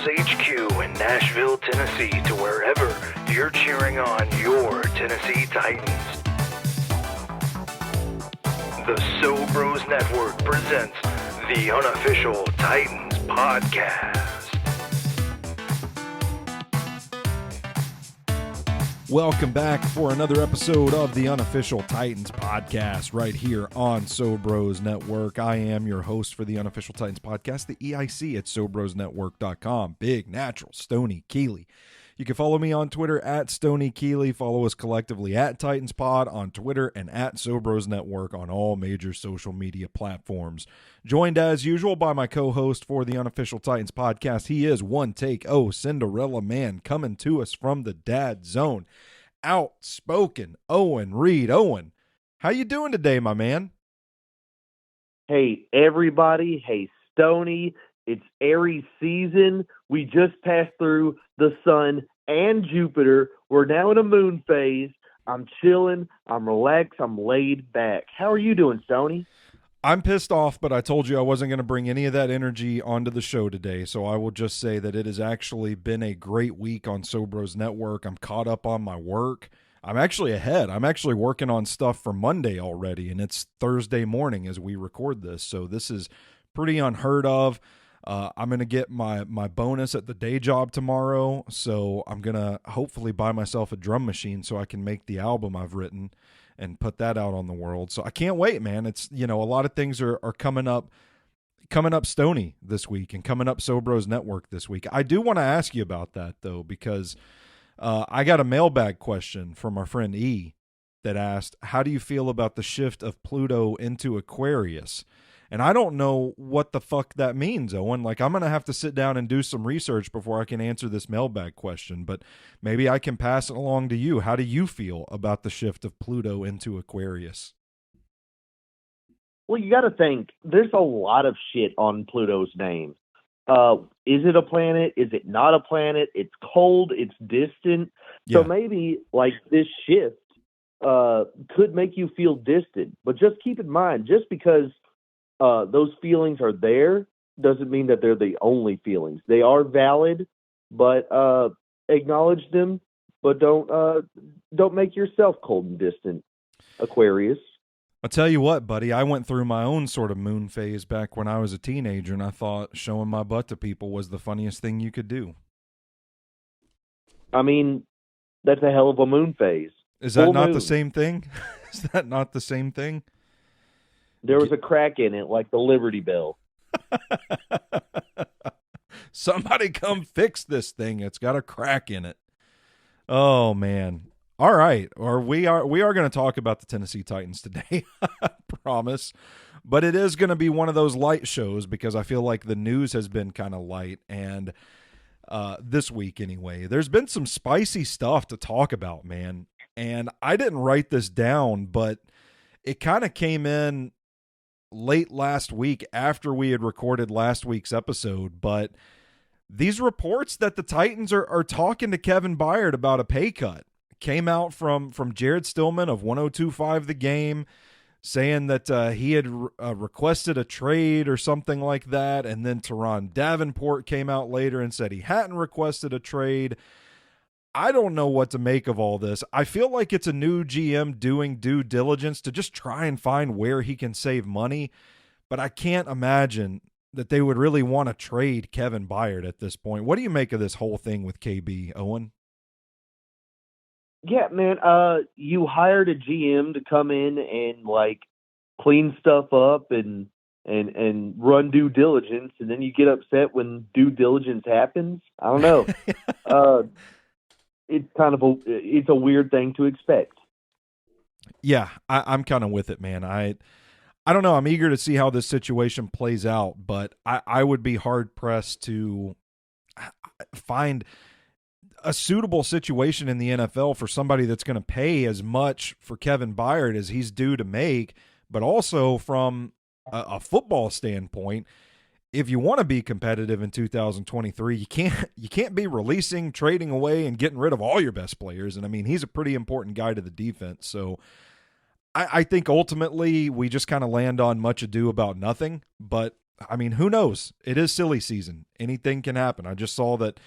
HQ in Nashville, Tennessee, to wherever you're cheering on your Tennessee Titans. The So Bros Network presents the Unofficial Titans Podcast. Welcome back for another episode of the Unofficial Titans Podcast right here on So Bros Network. I am your host for the Unofficial Titans Podcast, the EIC at SoBrosNetwork.com. Big Natural Stoney Keeley. You can follow me on Twitter at Stoney Keeley. Follow us collectively at Titans Pod on Twitter and at So Bros Network on all major social media platforms. Joined as usual by my co-host for the Unofficial Titans Podcast. He is One Take Cinderella Man, coming to us from the Dad Zone. Outspoken Owen Reed. Owen, how you doing today, my man? Hey, everybody. Hey, Stoney. It's Aries season. We just passed through the sun and Jupiter. We're now in a moon phase. I'm chilling. I'm relaxed. I'm laid back. How are you doing, Stoney? I'm pissed off, but I told you I wasn't going to bring any of that energy onto the show today, so I will just say that it has actually been a great week on So Bros Network. I'm caught up on my work. I'm actually ahead. I'm actually working on stuff for Monday already, and it's Thursday morning as we record this, so this is pretty unheard of. I'm going to get my bonus at the day job tomorrow, so I'm going to hopefully buy myself a drum machine so I can make the album I've written and put that out on the world. So I can't wait, man. It's, a lot of things are coming up Stoney this week and coming up So Bros Network this week. I do want to ask you about that, though, because I got a mailbag question from our friend E that asked, how do you feel about the shift of Pluto into Aquarius? And I don't know what the fuck that means, Owen. Like, I'm going to have to sit down and do some research before I can answer this mailbag question, but maybe I can pass it along to you. How do you feel about the shift of Pluto into Aquarius? Well, you got to think, there's a lot of shit on Pluto's name. Is it a planet? Is it not a planet? It's cold. It's distant. Yeah. So maybe, like, this shift could make you feel distant. But just keep in mind, just because those feelings are there doesn't mean that they're the only feelings. They are valid, but acknowledge them, but don't make yourself cold and distant, Aquarius. I'll tell you what, buddy, I went through my own sort of moon phase back when I was a teenager, and I thought showing my butt to people was the funniest thing you could do. I mean, that's a hell of a moon phase. Is that Full not moon. the same thing? Is that not the same thing? There was a crack in it, like the Liberty Bell. Somebody come fix this thing. It's got a crack in it. Oh, man. All right. Or we are going to talk about the Tennessee Titans today. I promise. But it is going to be one of those light shows because I feel like the news has been kind of light. And this week anyway, there's been some spicy stuff to talk about, man. And I didn't write this down, but it kind of came in late last week after we had recorded last week's episode, but these reports that the Titans are talking to Kevin Byard about a pay cut came out from Jared Stillman of 102.5 The Game, saying that he had requested a trade or something like that, and then Teron Davenport came out later and said he hadn't requested a trade. I don't know what to make of all this. I feel like it's a new GM doing due diligence to just try and find where he can save money, but I can't imagine that they would really want to trade Kevin Byard at this point. What do you make of this whole thing with KB, Owen? Yeah, man, you hired a GM to come in and, like, clean stuff up and run due diligence, and then you get upset when due diligence happens? I don't know. It's kind of it's a weird thing to expect. Yeah, I'm kind of with it, man. I don't know. I'm eager to see how this situation plays out, but I would be hard pressed to find a suitable situation in the NFL for somebody that's going to pay as much for Kevin Byard as he's due to make, but also from a football standpoint, if you want to be competitive in 2023, you can't be releasing, trading away, and getting rid of all your best players. And I mean, he's a pretty important guy to the defense. So I think ultimately we just kind of land on much ado about nothing. But I mean, who knows? It is silly season. Anything can happen. I just saw that.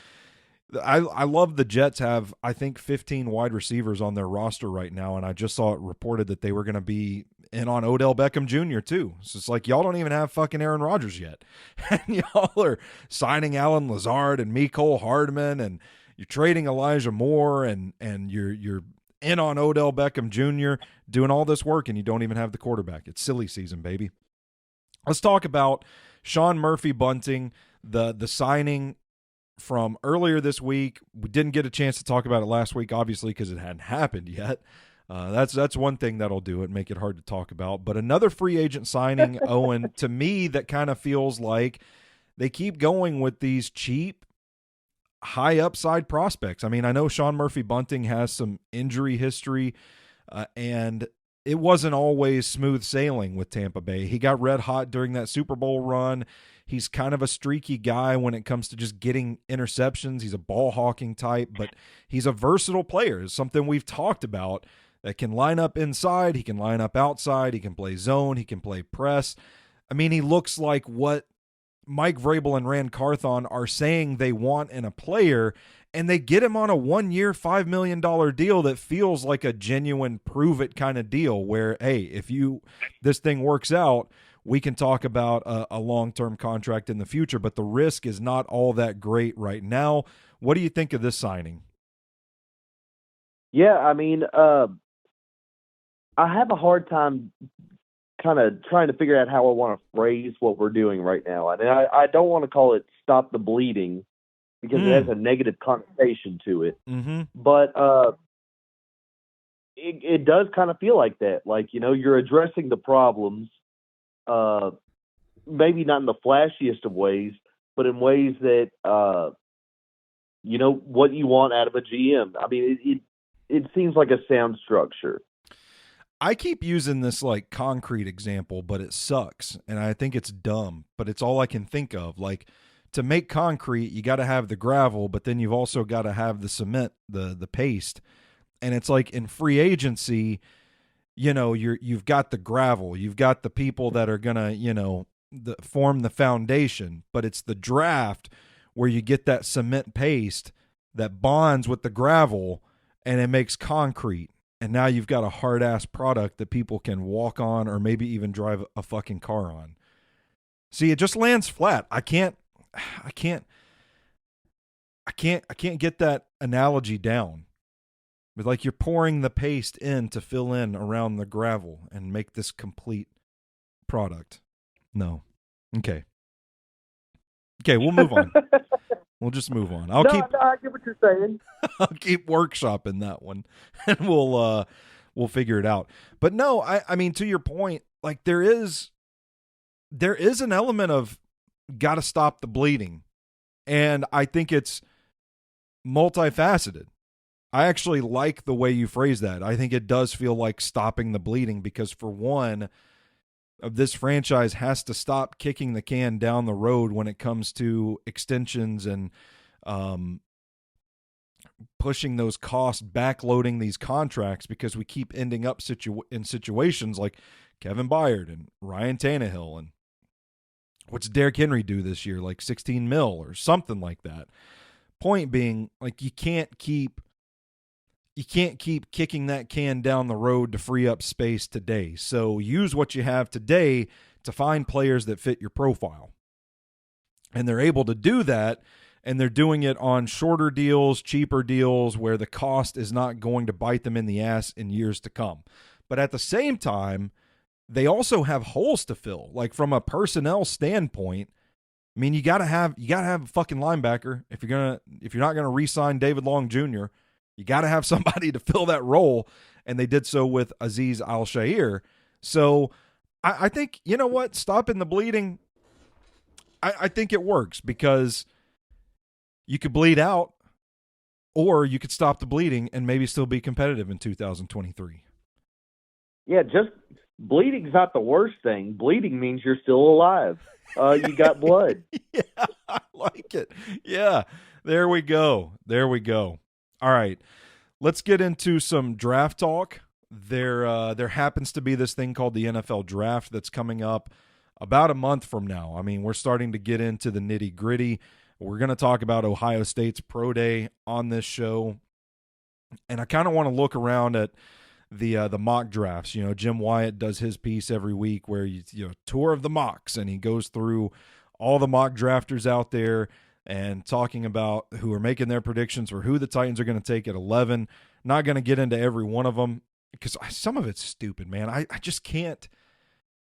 I love the Jets have, I think, 15 wide receivers on their roster right now, and I just saw it reported that they were going to be in on Odell Beckham Jr. too. So it's like, y'all don't even have fucking Aaron Rodgers yet. And y'all are signing Alan Lazard and Mecole Hardman, and you're trading Elijah Moore, and you're in on Odell Beckham Jr., doing all this work, and you don't even have the quarterback. It's silly season, baby. Let's talk about Sean Murphy-Bunting, the signing from earlier this week. We didn't get a chance to talk about it last week, obviously, because it hadn't happened yet. That's one thing that'll do it, make it hard to talk about. But another free agent signing, Owen, to me, that kind of feels like they keep going with these cheap, high upside prospects. I mean, I know Sean Murphy-Bunting has some injury history, and it wasn't always smooth sailing with Tampa Bay. He got red hot during that Super Bowl run. He's kind of a streaky guy when it comes to just getting interceptions. He's a ball hawking type, but he's a versatile player. It's something we've talked about, that can line up inside. He can line up outside. He can play zone. He can play press. I mean, he looks like what Mike Vrabel and Rand Carthon are saying they want in a player, and they get him on a 1-year, $5 million deal that feels like a genuine prove-it kind of deal where, hey, if this thing works out, we can talk about a long-term contract in the future, but the risk is not all that great right now. What do you think of this signing? Yeah, I mean, I have a hard time kind of trying to figure out how I want to phrase what we're doing right now. And I don't want to call it stop the bleeding because it has a negative connotation to it. Mm-hmm. But it does kind of feel like that. Like, you're addressing the problems, maybe not in the flashiest of ways, but in ways that, what you want out of a GM. I mean, it seems like a sound structure. I keep using this like concrete example, but it sucks. And I think it's dumb, but it's all I can think of. Like, to make concrete, you got to have the gravel, but then you've also got to have the cement, the paste. And it's like in free agency, you've got the gravel, you've got the people that are going to, form the foundation, but it's the draft where you get that cement paste that bonds with the gravel and it makes concrete. And now you've got a hard-ass product that people can walk on or maybe even drive a fucking car on. See, it just lands flat. I can't get that analogy down. But like you're pouring the paste in to fill in around the gravel and make this complete product. No. Okay, we'll move on. We'll just move on. I get what you're saying. I'll keep workshopping that one, and we'll figure it out. But no, I mean, to your point, like there is an element of got to stop the bleeding, and I think it's multifaceted. I actually like the way you phrase that. I think it does feel like stopping the bleeding because, for one, this franchise has to stop kicking the can down the road when it comes to extensions and pushing those costs, backloading these contracts, because we keep ending up in situations like Kevin Byard and Ryan Tannehill. And what's Derrick Henry do this year? Like 16 mil or something like that. Point being, like, you can't keep kicking that can down the road to free up space today. So use what you have today to find players that fit your profile. And they're able to do that, and they're doing it on shorter deals, cheaper deals, where the cost is not going to bite them in the ass in years to come. But at the same time, they also have holes to fill. Like, from a personnel standpoint, I mean, you gotta have a fucking linebacker if you're not gonna re-sign David Long Jr. You got to have somebody to fill that role, and they did so with Azeez Al-Shaair. So I think, you know what, stopping the bleeding, I think it works because you could bleed out or you could stop the bleeding and maybe still be competitive in 2023. Yeah, just bleeding's not the worst thing. Bleeding means you're still alive. You got blood. Yeah, I like it. Yeah, there we go. All right, let's get into some draft talk. There happens to be this thing called the NFL Draft that's coming up about a month from now. I mean, we're starting to get into the nitty-gritty. We're going to talk about Ohio State's Pro Day on this show. And I kind of want to look around at the mock drafts. You know, Jim Wyatt does his piece every week where you know, tour of the mocks, and he goes through all the mock drafters out there and talking about who are making their predictions for who the Titans are going to take at 11. Not going to get into every one of them because some of it's stupid, man. I just can't.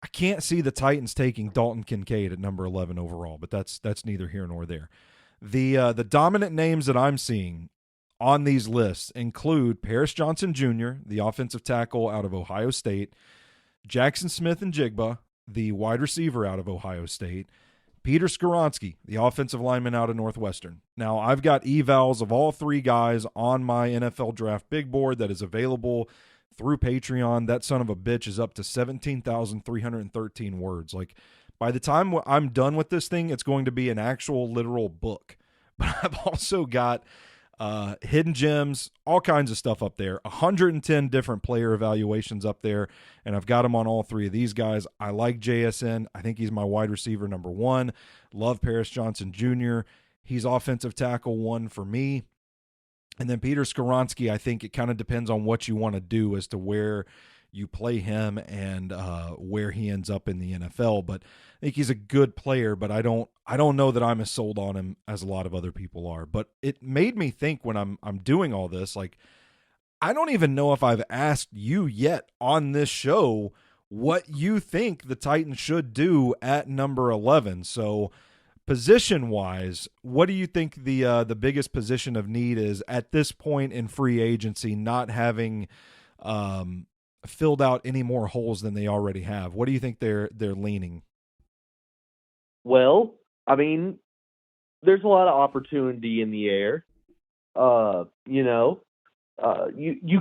I can't see the Titans taking Dalton Kincaid at number 11 overall, but that's neither here nor there. The dominant names that I'm seeing on these lists include Paris Johnson Jr., the offensive tackle out of Ohio State, Jackson Smith-Njigba, the wide receiver out of Ohio State, Peter Skoronski, the offensive lineman out of Northwestern. Now, I've got evals of all three guys on my NFL Draft Big Board that is available through Patreon. That son of a bitch is up to 17,313 words. Like, by the time I'm done with this thing, it's going to be an actual literal book. But I've also got hidden gems, all kinds of stuff up there, 110 different player evaluations up there, and I've got them on all three of these guys. I like JSN. I think he's my wide receiver number 1. Love Paris Johnson Jr. He's offensive tackle 1 for me. And then Peter Skoronski, I think it kind of depends on what you want to do as to where you play him and where he ends up in the NFL. But I think he's a good player, but I don't know that I'm as sold on him as a lot of other people are. But it made me think when I'm doing all this, like, I don't even know if I've asked you yet on this show what you think the Titans should do at number 11. So position-wise, what do you think the biggest position of need is at this point in free agency, not having filled out any more holes than they already have? What do you think they're leaning? Well, I mean, there's a lot of opportunity in the air. You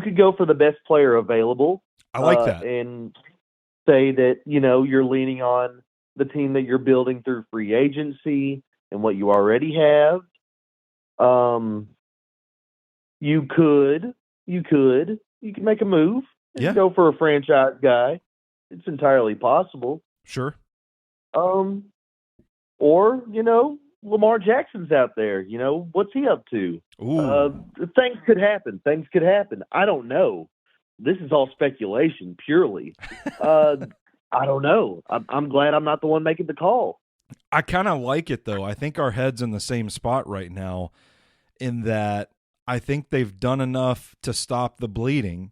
could go for the best player available. I like that. And say that, you're leaning on the team that you're building through free agency and what you already have. You could make a move and go for a franchise guy. It's entirely possible. Sure. Or, Lamar Jackson's out there. What's he up to? Things could happen. I don't know. This is all speculation, purely. I don't know. I'm glad I'm not the one making the call. I kind of like it, though. I think our head's in the same spot right now in that I think they've done enough to stop the bleeding,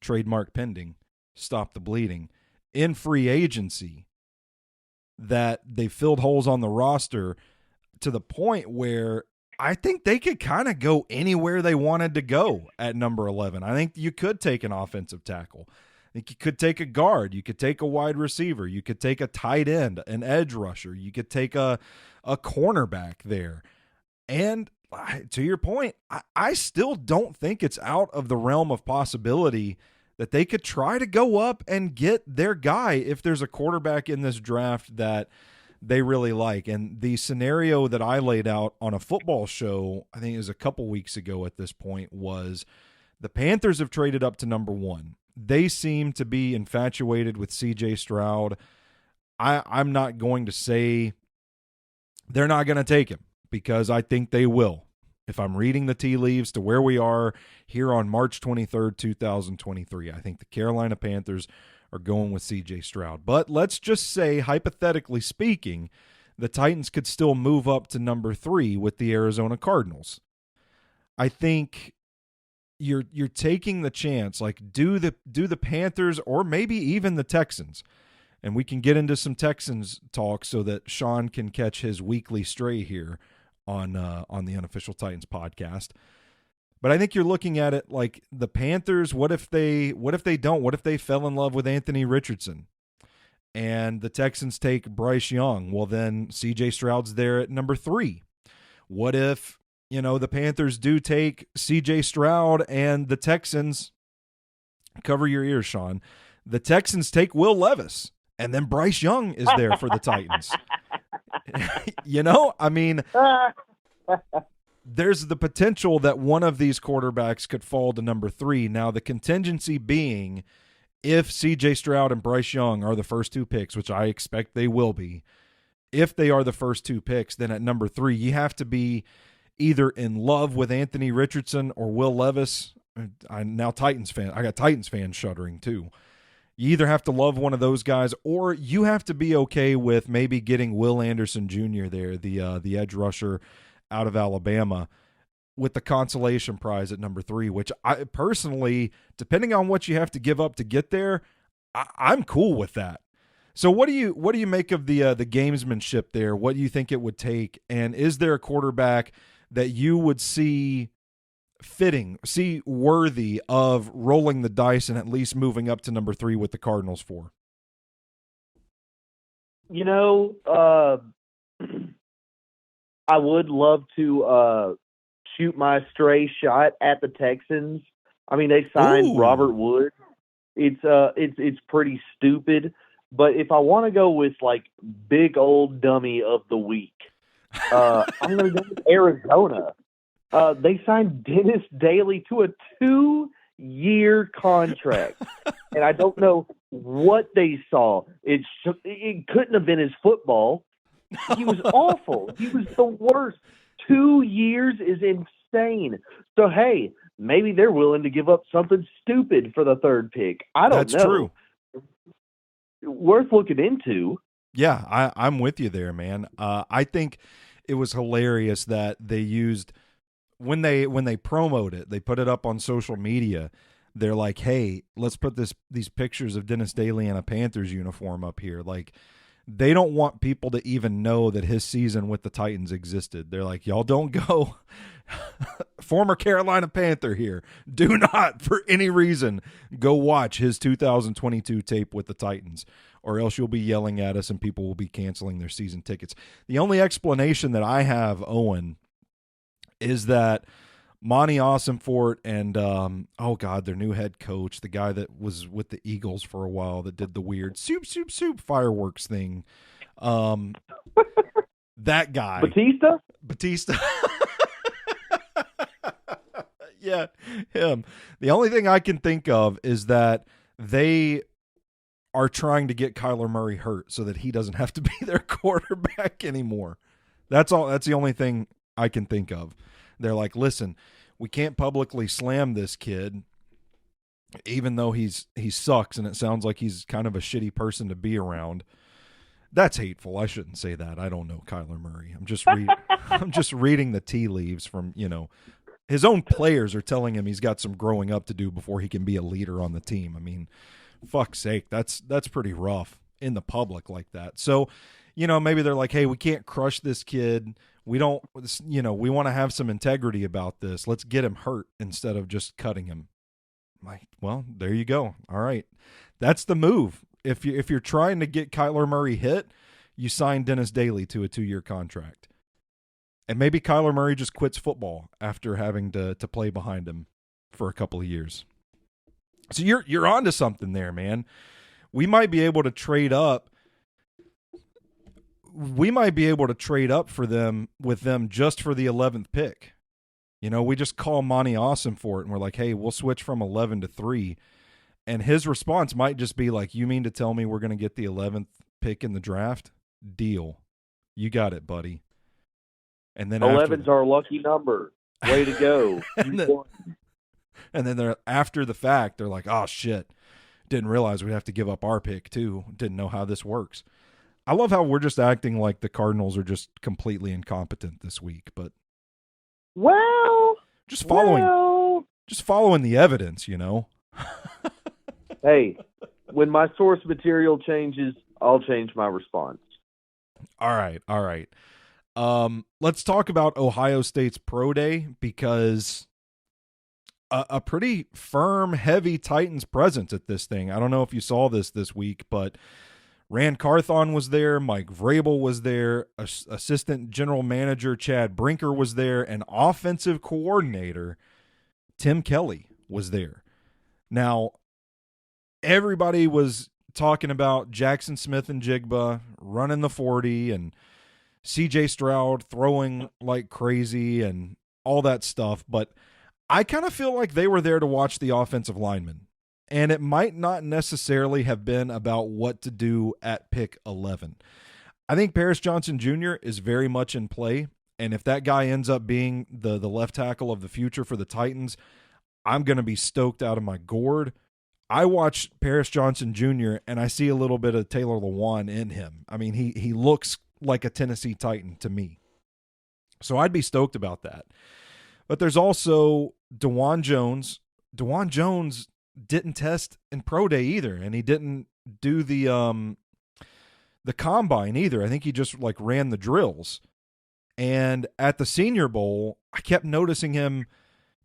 trademark pending, stop the bleeding, in free agency, that they filled holes on the roster to the point where I think they could kind of go anywhere they wanted to go at number 11. I think you could take an offensive tackle. I think you could take a guard. You could take a wide receiver. You could take a tight end, an edge rusher. You could take a cornerback there. And to your point, I still don't think it's out of the realm of possibility that they could try to go up and get their guy if there's a quarterback in this draft that they really like. And the scenario that I laid out on a football show, I think it was a couple weeks ago at this point, was the Panthers have traded up to number 1. They seem to be infatuated with C.J. Stroud. I'm not going to say they're not going to take him, because I think they will. If I'm reading the tea leaves to where we are here on March 23rd, 2023, I think the Carolina Panthers are going with C.J. Stroud. But let's just say, hypothetically speaking, the Titans could still move up to number 3 with the Arizona Cardinals. I think you're taking the chance, like, do the Panthers or maybe even the Texans, and we can get into some Texans talk so that Sean can catch his weekly stray here on the Unofficial Titans podcast. But I think you're looking at it like the Panthers, what if they don't? What if they fell in love with Anthony Richardson? And the Texans take Bryce Young. Well, then C.J. Stroud's there at number 3. What if, the Panthers do take C.J. Stroud and the Texans, cover your ears, Sean, the Texans take Will Levis, and then Bryce Young is there for the Titans. I mean, there's the potential that one of these quarterbacks could fall to number 3. Now, the contingency being, if C.J. Stroud and Bryce Young are the first 2 picks, which I expect they will be, if they are the first 2 picks, then at number 3, you have to be either in love with Anthony Richardson or Will Levis. I'm now Titans fan. I got Titans fans shuddering too. You either have to love one of those guys, or you have to be okay with maybe getting Will Anderson Jr. there, the edge rusher out of Alabama, with the consolation prize at number 3, which I personally, depending on what you have to give up to get there, I'm cool with that. So what do you make of the gamesmanship there? What do you think it would take? And is there a quarterback that you would see worthy of rolling the dice and at least moving up to number 3 with the Cardinals for? I would love to shoot my stray shot at the Texans. I mean, they signed Robert Wood. It's pretty stupid, but if I want to go with like big old dummy of the week, I'm going to go with Arizona. They signed Dennis Daley to a 2-year contract, and I don't know what they saw. It couldn't have been his football. He was awful. He was the worst. 2 years is insane. So, hey, maybe they're willing to give up something stupid for the 3rd pick. I don't know. That's true. Worth looking into. Yeah, I'm with you there, man. I think it was hilarious that they used when they promoted it, they put it up on social media. They're like, "Hey, let's put these pictures of Dennis Daley in a Panthers uniform up here." Like, they don't want people to even know that his season with the Titans existed. They're like, "Y'all don't go former Carolina Panther here. Do not, for any reason, go watch his 2022 tape with the Titans, or else you'll be yelling at us and people will be canceling their season tickets." The only explanation that I have, Owen, is that Monty Ossenfort and, their new head coach, the guy that was with the Eagles for a while that did the weird soup fireworks thing, that guy. Batista? Yeah, him. The only thing I can think of is that they are trying to get Kyler Murray hurt so that he doesn't have to be their quarterback anymore. That's all. That's the only thing I can think of. They're like, listen, we can't publicly slam this kid, even though he sucks, and it sounds like he's kind of a shitty person to be around. That's hateful. I shouldn't say that. I don't know Kyler Murray. I'm just reading the tea leaves from, his own players are telling him he's got some growing up to do before he can be a leader on the team. I mean, fuck's sake, that's pretty rough in the public like that. So, maybe they're like, hey, we can't crush this kid. We don't, we want to have some integrity about this. Let's get him hurt instead of just cutting him. Like, well, there you go. All right. That's the move. If you're trying to get Kyler Murray hit, you sign Dennis Daley to a 2-year contract. And maybe Kyler Murray just quits football after having to play behind him for a couple of years. So you're onto something there, man. We might be able to trade up. We might be able to trade up with them just for the 11th pick. We just call Monty Ossenfort and we're like, hey, we'll switch from 11 to 3. And his response might just be like, you mean to tell me we're going to get the 11th pick in the draft? Deal. You got it, buddy. And then 11's our lucky number. Way to go. And then they're after the fact, they're like, oh, shit. Didn't realize we'd have to give up our pick, too. Didn't know how this works. I love how we're just acting like the Cardinals are just completely incompetent this week, but just following the evidence, Hey, when my source material changes, I'll change my response. All right. Let's talk about Ohio State's Pro Day, because a pretty firm, heavy Titans presence at this thing. I don't know if you saw this week, but Rand Carthon was there, Mike Vrabel was there, assistant general manager Chad Brinker was there, and offensive coordinator Tim Kelly was there. Now, everybody was talking about Jackson Smith and Jigba running the 40 and C.J. Stroud throwing like crazy and all that stuff, but I kind of feel like they were there to watch the offensive linemen. And it might not necessarily have been about what to do at pick 11. I think Paris Johnson Jr. is very much in play. And if that guy ends up being the left tackle of the future for the Titans, I'm going to be stoked out of my gourd. I watch Paris Johnson Jr. and I see a little bit of Taylor Lewan in him. I mean, he looks like a Tennessee Titan to me. So I'd be stoked about that. But there's also DeJuan Jones. DeJuan Jones didn't test in pro day either, and he didn't do the combine either. I think he just like ran the drills. And at the Senior Bowl, I kept noticing him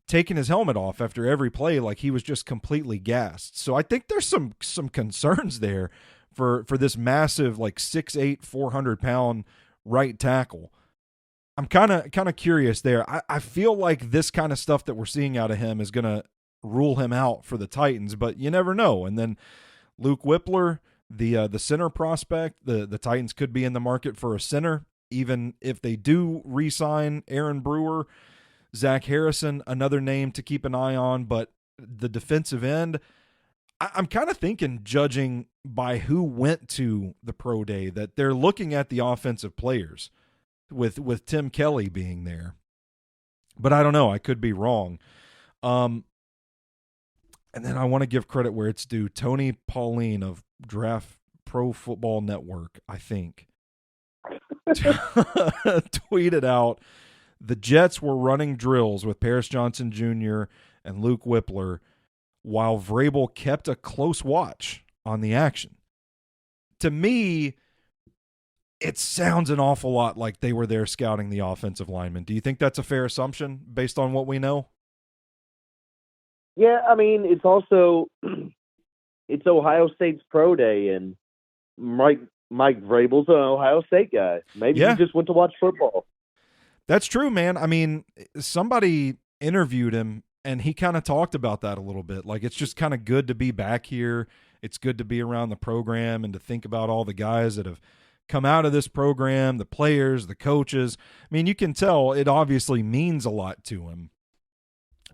taking his helmet off after every play, like he was just completely gassed. So I think there's some concerns there for this massive, like 6'8", 400-pound right tackle. I'm kind of curious there. I feel like this kind of stuff that we're seeing out of him is going to rule him out for the Titans, but you never know. And then Luke Whippler, the center prospect, the Titans could be in the market for a center, even if they do re-sign Aaron Brewer. Zach Harrison, another name to keep an eye on, but the defensive end, I'm kind of thinking, judging by who went to the pro day, that they're looking at the offensive players with Tim Kelly being there. But I don't know. I could be wrong. And then I want to give credit where it's due. Tony Pauline of Draft Pro Football Network, I think, tweeted out, the Jets were running drills with Paris Johnson Jr. and Luke Whippler while Vrabel kept a close watch on the action. To me, it sounds an awful lot like they were there scouting the offensive linemen. Do you think that's a fair assumption based on what we know? Yeah, I mean, it's also it's Ohio State's pro day, and Mike Vrabel's an Ohio State guy. Maybe he just went to watch football. That's true, man. I mean, somebody interviewed him, and he kind of talked about that a little bit. Like, it's just kind of good to be back here. It's good to be around the program and to think about all the guys that have come out of this program, the players, the coaches. I mean, you can tell it obviously means a lot to him.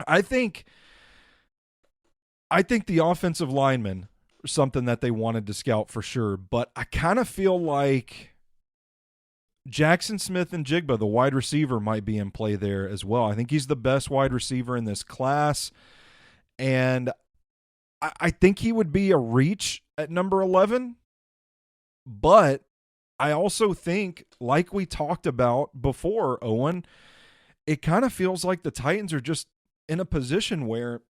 I think the offensive linemen are something that they wanted to scout for sure, but I kind of feel like Jackson Smith and Jigba, the wide receiver, might be in play there as well. I think he's the best wide receiver in this class, and I think he would be a reach at number 11, but I also think, like we talked about before, Owen, it kind of feels like the Titans are just in a position where,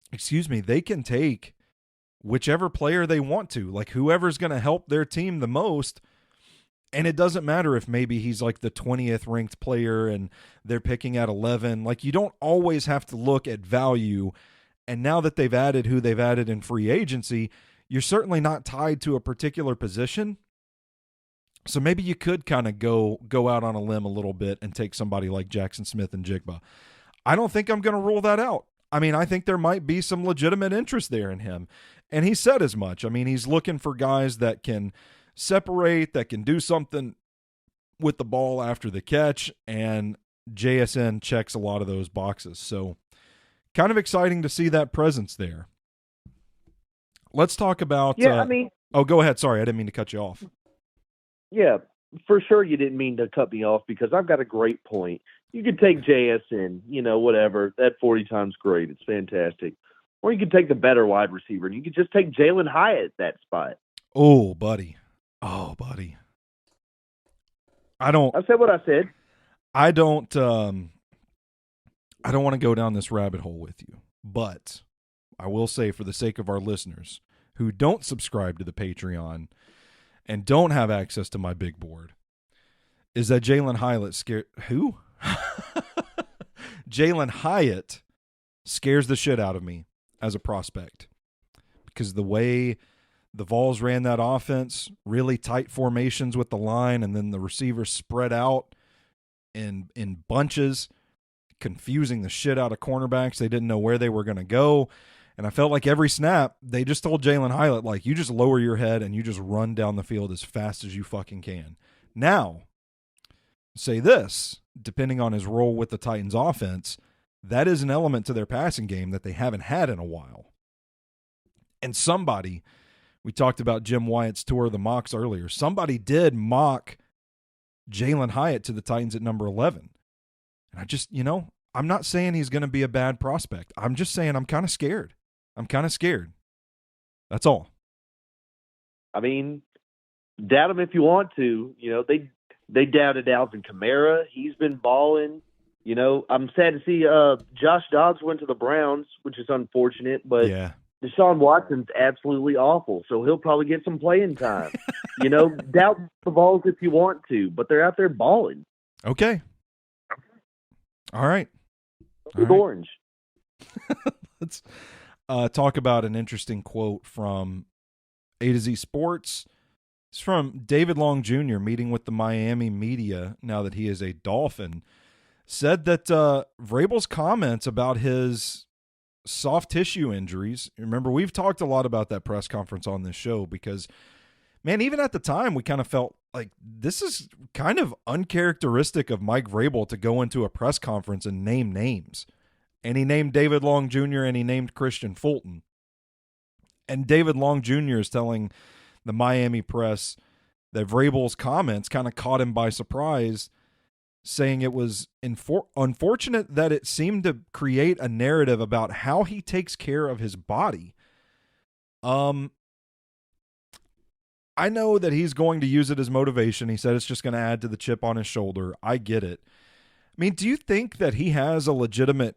they can take whichever player they want to, like whoever's going to help their team the most. And it doesn't matter if maybe he's like the 20th ranked player and they're picking at 11. Like, you don't always have to look at value. And now that they've added who they've added in free agency, you're certainly not tied to a particular position. So maybe you could kind of go out on a limb a little bit and take somebody like Jackson Smith and Jigba. I don't think I'm going to rule that out. I mean, I think there might be some legitimate interest there in him. And he said as much. I mean, he's looking for guys that can separate, that can do something with the ball after the catch, and JSN checks a lot of those boxes. So kind of exciting to see that presence there. Let's talk about oh, go ahead. Sorry, I didn't mean to cut you off. Yeah, for sure you didn't mean to cut me off, because I've got a great point. You could take JSN, whatever. That 40 times great. It's fantastic. Or you could take the better wide receiver, and you could just take Jalen Hyatt at that spot. Oh, buddy. I said what I said. I don't want to go down this rabbit hole with you, but I will say, for the sake of our listeners who don't subscribe to the Patreon and don't have access to my big board, is that Jalen Hyatt scares the shit out of me as a prospect, because the way the Vols ran that offense, really tight formations with the line, and then the receivers spread out in bunches, confusing the shit out of cornerbacks. They didn't know where they were going to go. And I felt like every snap, they just told Jalen Hyatt, like, you just lower your head and you just run down the field as fast as you fucking can. Now, say this, depending on his role with the Titans offense, that is an element to their passing game that they haven't had in a while. And somebody, we talked about Jim Wyatt's tour of the mocks earlier, somebody did mock Jalen Hyatt to the Titans at number 11. And I just, I'm not saying he's going to be a bad prospect. I'm just saying I'm kind of scared. That's all. I mean, doubt him if you want to. They doubted Alvin Kamara. He's been balling. I'm sad to see Josh Dobbs went to the Browns, which is unfortunate. But yeah. Deshaun Watson's absolutely awful, so he'll probably get some playing time. Doubt the balls if you want to, but they're out there balling. Okay. All right. Orange. Let's talk about an interesting quote from A to Z Sports. It's from David Long Jr. meeting with the Miami media now that he is a Dolphin. Said that Vrabel's comments about his soft tissue injuries, remember, we've talked a lot about that press conference on this show because, man, even at the time, we kind of felt like this is kind of uncharacteristic of Mike Vrabel to go into a press conference and name names. And he named David Long Jr. and he named Christian Fulton. And David Long Jr. is telling the Miami press that Vrabel's comments kind of caught him by surprise, saying it was unfortunate that it seemed to create a narrative about how he takes care of his body. I know that he's going to use it as motivation. He said it's just going to add to the chip on his shoulder. I get it. I mean, do you think that he has a legitimate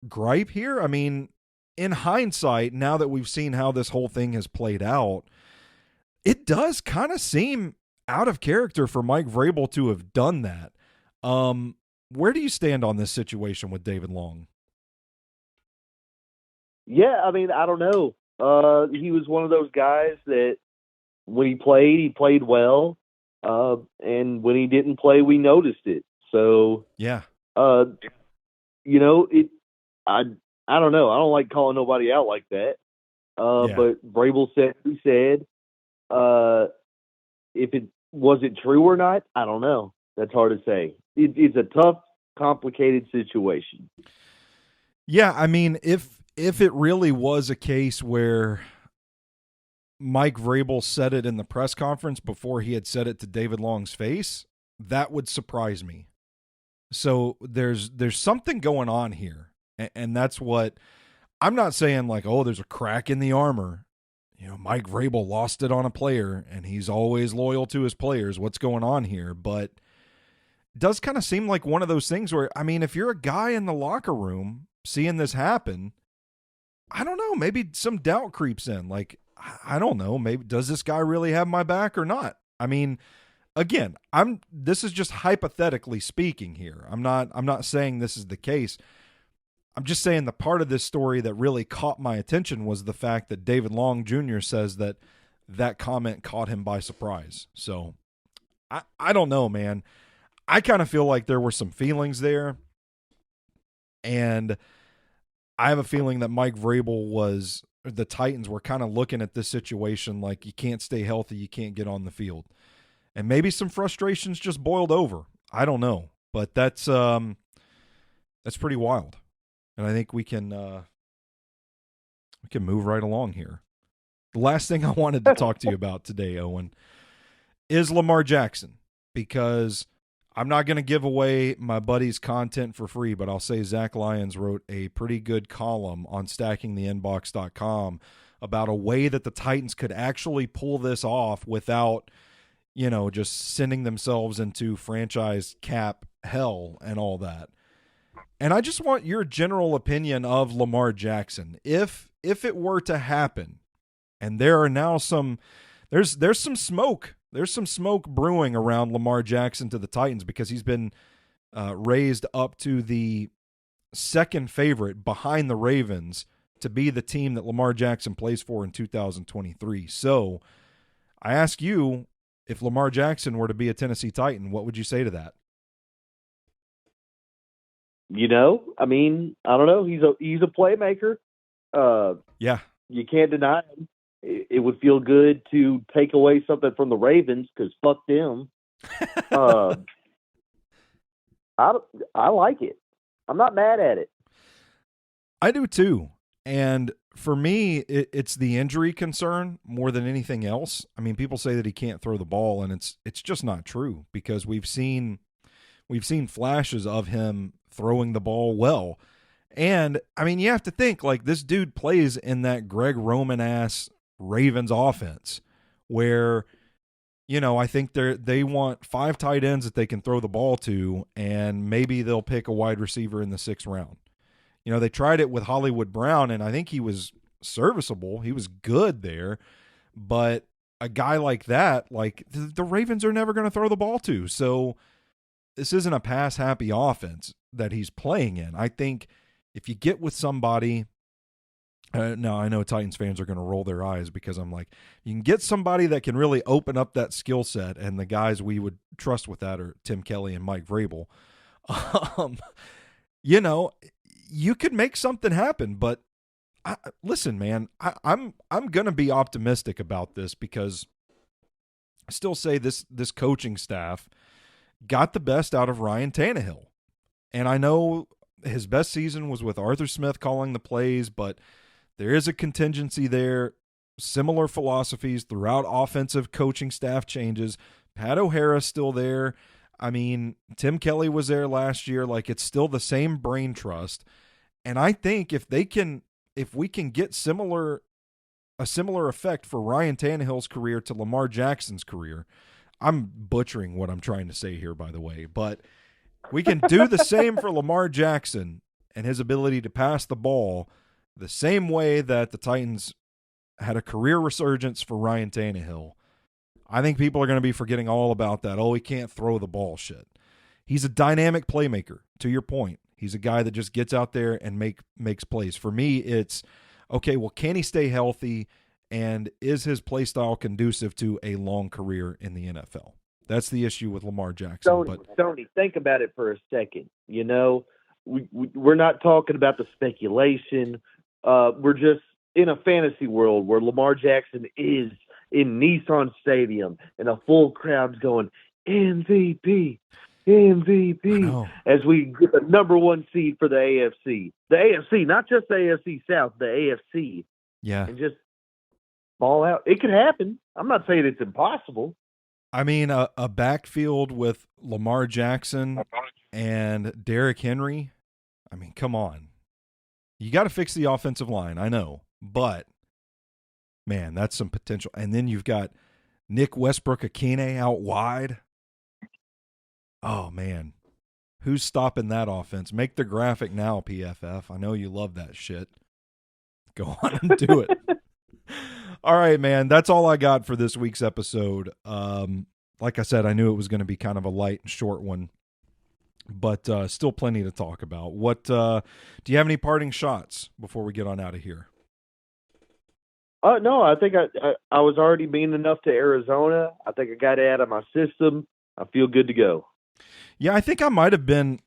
gripe here? I mean, in hindsight, now that we've seen how this whole thing has played out, it does kind of seem out of character for Mike Vrabel to have done that. Where do you stand on this situation with David Long? Yeah, I mean, I don't know. He was one of those guys that when he played well. And when he didn't play, we noticed it. So, yeah. I don't know. I don't like calling nobody out like that. But Vrabel said he said. If it was it true or not, I don't know. That's hard to say. It's a tough, complicated situation. Yeah, I mean, if it really was a case where Mike Vrabel said it in the press conference before he had said it to David Long's face, that would surprise me. So there's something going on here, and that's what I'm not saying like, oh, there's a crack in the armor. Mike Vrabel lost it on a player, and he's always loyal to his players. What's going on here? But it does kind of seem like one of those things where, I mean, if you're a guy in the locker room seeing this happen, I don't know, maybe some doubt creeps in. Like, I don't know, maybe does this guy really have my back or not? I mean, again, this is just hypothetically speaking here. I'm not saying this is the case. I'm just saying the part of this story that really caught my attention was the fact that David Long Jr. says that comment caught him by surprise. So I don't know, man. I kind of feel like there were some feelings there. And I have a feeling that Mike Vrabel the Titans were kind of looking at this situation like you can't stay healthy, you can't get on the field. And maybe some frustrations just boiled over. I don't know. But that's pretty wild. And I think we can move right along here. The last thing I wanted to talk to you about today, Owen, is Lamar Jackson, because I'm not going to give away my buddy's content for free, but I'll say Zach Lyons wrote a pretty good column on stackingtheinbox.com about a way that the Titans could actually pull this off without, just sending themselves into franchise cap hell and all that. And I just want your general opinion of Lamar Jackson. If it were to happen, and there are now there's some smoke. There's some smoke brewing around Lamar Jackson to the Titans because he's been raised up to the second favorite behind the Ravens to be the team that Lamar Jackson plays for in 2023. So I ask you, if Lamar Jackson were to be a Tennessee Titan, what would you say to that? I mean, I don't know. He's a playmaker. Yeah. You can't deny him. It would feel good to take away something from the Ravens because fuck them. I like it. I'm not mad at it. I do too. And for me, it's the injury concern more than anything else. I mean, people say that he can't throw the ball, and it's just not true, because we've seen flashes of him throwing the ball well. And I mean, you have to think, like, this dude plays in that Greg Roman ass Ravens offense where, you know, I think they want 5 tight ends that they can throw the ball to, and maybe they'll pick a wide receiver in the 6th round. You know, they tried it with Hollywood Brown, and I think he was serviceable. He was good there. But a guy like that, like, the Ravens are never going to throw the ball to. So this isn't a pass-happy offense that he's playing in. I think if you get with somebody now, I know Titans fans are going to roll their eyes, because I'm like, you can get somebody that can really open up that skill set, and the guys we would trust with that are Tim Kelly and Mike Vrabel. You know, you could make something happen, but listen, man, I'm going to be optimistic about this, because I still say this coaching staff got the best out of Ryan Tannehill. And I know his best season was with Arthur Smith calling the plays, but there is a contingency there, similar philosophies throughout offensive coaching staff changes. Pat O'Hara's still there. I mean, Tim Kelly was there last year. Like, it's still the same brain trust. And I think if we can get a similar effect for Ryan Tannehill's career to Lamar Jackson's career, I'm butchering what I'm trying to say here, by the way, but we can do the same for Lamar Jackson and his ability to pass the ball the same way that the Titans had a career resurgence for Ryan Tannehill. I think people are going to be forgetting all about that. Oh, he can't throw the ball shit. He's a dynamic playmaker, to your point. He's a guy that just gets out there and makes plays. For me, it's, okay, well, can he stay healthy, and is his play style conducive to a long career in the NFL? That's the issue with Lamar Jackson. Stoney, think about it for a second. You know, we're not talking about the speculation. We're just in a fantasy world where Lamar Jackson is in Nissan Stadium and a full crowd's going, MVP, MVP, as we get the number 1 seed for the AFC. The AFC, not just the AFC South, the AFC. Yeah. And just ball out. It could happen. I'm not saying it's impossible. I mean, a backfield with Lamar Jackson and Derrick Henry, I mean, come on. You got to fix the offensive line, I know. But, man, that's some potential. And then you've got Nick Westbrook-Akine out wide. Oh, man. Who's stopping that offense? Make the graphic now, PFF. I know you love that shit. Go on and do it. All right, man. That's all I got for this week's episode. Like I said, I knew it was going to be kind of a light and short one, but still plenty to talk about. What do you have any parting shots before we get on out of here? No, I think I was already mean enough to Arizona. I think I got it out of my system. I feel good to go. Yeah, I think I might have been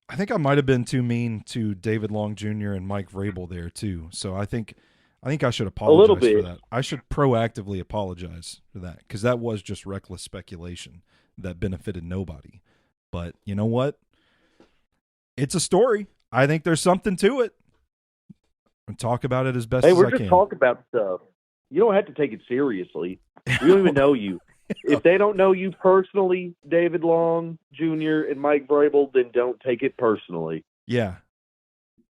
too mean to David Long Jr. and Mike Vrabel there too. So I think I should apologize for that. I should proactively apologize for that, because that was just reckless speculation that benefited nobody. But you know what? It's a story. I think there's something to it. And talk about it as best as I can. Hey, we're just talking about stuff. You don't have to take it seriously. We don't even know you. If they don't know you personally, David Long Jr. and Mike Vrabel, then don't take it personally. Yeah.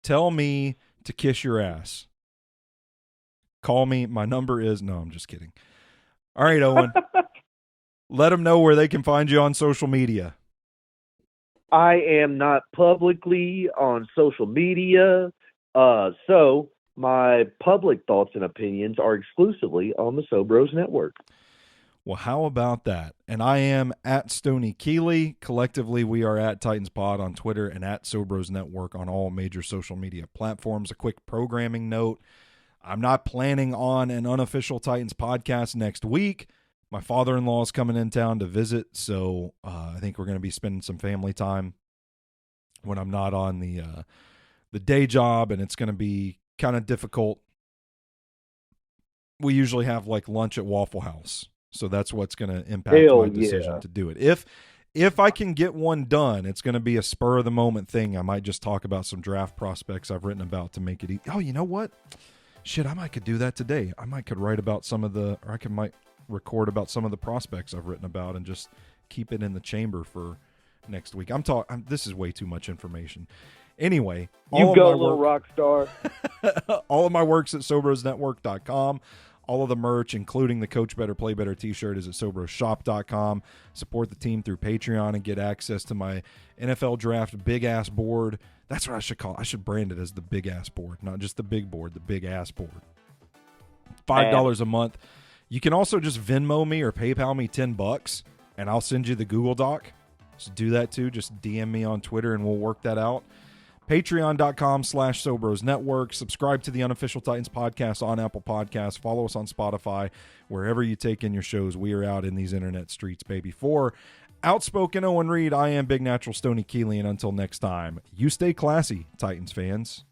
Tell me to kiss your ass. Call me. My number is... No, I'm just kidding. All right, Owen. Let them know where they can find you on social media. I am not publicly on social media, so my public thoughts and opinions are exclusively on the Sobros Network. Well, how about that? And I am at Stoney Keeley. Collectively, we are at Titans Pod on Twitter and at Sobros Network on all major social media platforms. A quick programming note. I'm not planning on an unofficial Titans podcast next week. My father-in-law is coming in town to visit, so I think we're going to be spending some family time when I'm not on the day job, and it's going to be kind of difficult. We usually have like lunch at Waffle House, so that's what's going to impact my decision to do it. If I can get one done, it's going to be a spur-of-the-moment thing. I might just talk about some draft prospects I've written about to make it easy. Oh, you know what? Shit, could do that today. Could write about might record about some of the prospects I've written about and just keep it in the chamber for next week. This is way too much information. Anyway, you go, little rock star. All of my work's at SobrosNetwork.com. All of the merch, including the Coach Better, Play Better t-shirt, is at SobrosShop.com. Support the team through Patreon and get access to my NFL Draft big-ass board. That's what I should call it. I should brand it as the big-ass board, not just the big board, the big-ass board. $5 a month. You can also just Venmo me or PayPal me $10, and I'll send you the Google Doc. So do that too. Just DM me on Twitter, and we'll work that out. Patreon.com/Sobros Network. Subscribe to the Unofficial Titans podcast on Apple Podcasts. Follow us on Spotify. Wherever you take in your shows, we are out in these internet streets, baby. For Outspoken Owen Reed, I am Big Natural Stoney Keeley, and until next time, you stay classy, Titans fans.